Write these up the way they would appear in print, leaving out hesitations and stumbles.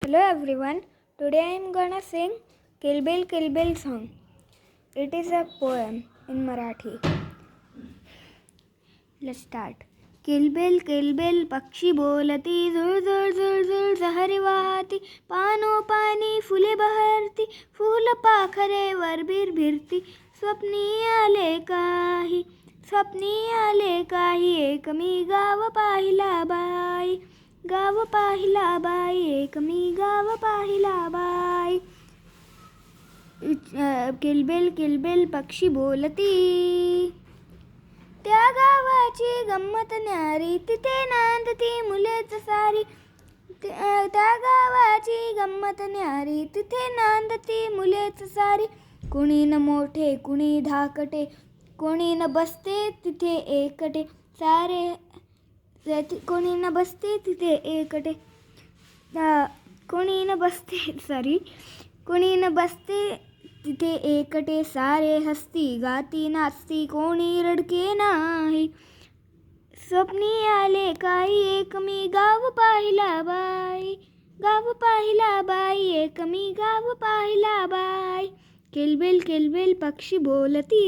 Hello everyone, today I am gonna sing Kill Bill song. It is a poem in Marathi. Let's start. Kill bill पक्षी बोलती, जुळ जुळ जुळ जुळ जहरी वाहती, पानो पानी फुले बहरती, फूल पाखरे वर भिरती, स्वप्नी आले काही एक मी गाव पाहिला बाई, गाव पाहिला बाई, एक मी गाव पाहिला बाई. किल बिल पक्षी बोलती, त्या गावाची गंमत न्यारी, तिथे नांदती मुलेच सारी. त्या गावाची गंमत न्यारी, तिथे नांदती मुलेच सारी. कुणी न मोठे कुणी धाकटे, कोणी न बसते तिथे एकटे सारे. कोणी न बसते तिथे एकटे, कोणी न बसते तिथे एकटे सारे. हसती गाती नाचती, कोणी रडके नाही. स्वप्नी आले काही एक मी गाव पाहिला बाई, गाव पाहिला बाई, एक मी गाव पाहिला बाई. किल बिल पक्षी बोलती,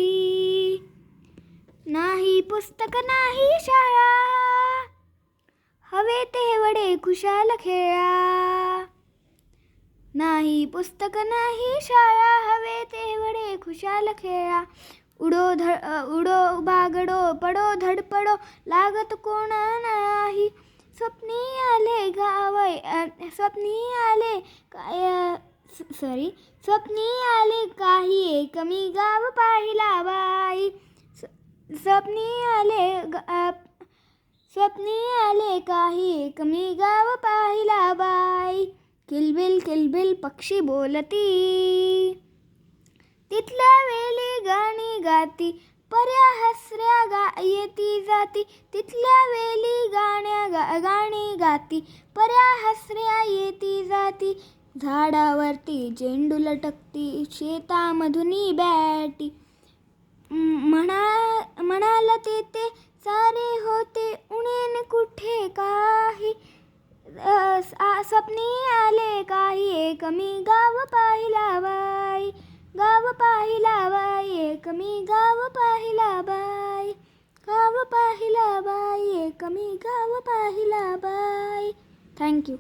नाही पुस्तक नाही शाळा, हवे तेवढे खुशाल खेळा. नाही पुस्तक नाही शाळा, हवे तेवढे खुशाल खेळा. उडो बागडो, पडो धडपडो, लागत कोणा नाही. स्वप्नी आले काही एक मी गाव पाहिला बाई. स्वप्नी आले काही एक मी गाव पाहिला बाई. किल बिल पक्षी बोलती, तिथल्या वेली गाणी गाती, पर्या हसऱ्या येती जाती. तिथल्या वेली गाणी गाती, पर्या हसऱ्या येती जाती. झाडावरती झेंडू लटकती, शेतामधुनी बॅटी. म्हणाल ते सारे होते, उणेन कुठे काही. स्वप्नी आले काही एक मी गाव पाहिला बाई, गाव पाहिला बाई, एक मी गाव पाहिला बाई, गाव पाहिला बाई, एक मी गाव पाहिला बाई. थँक्यू.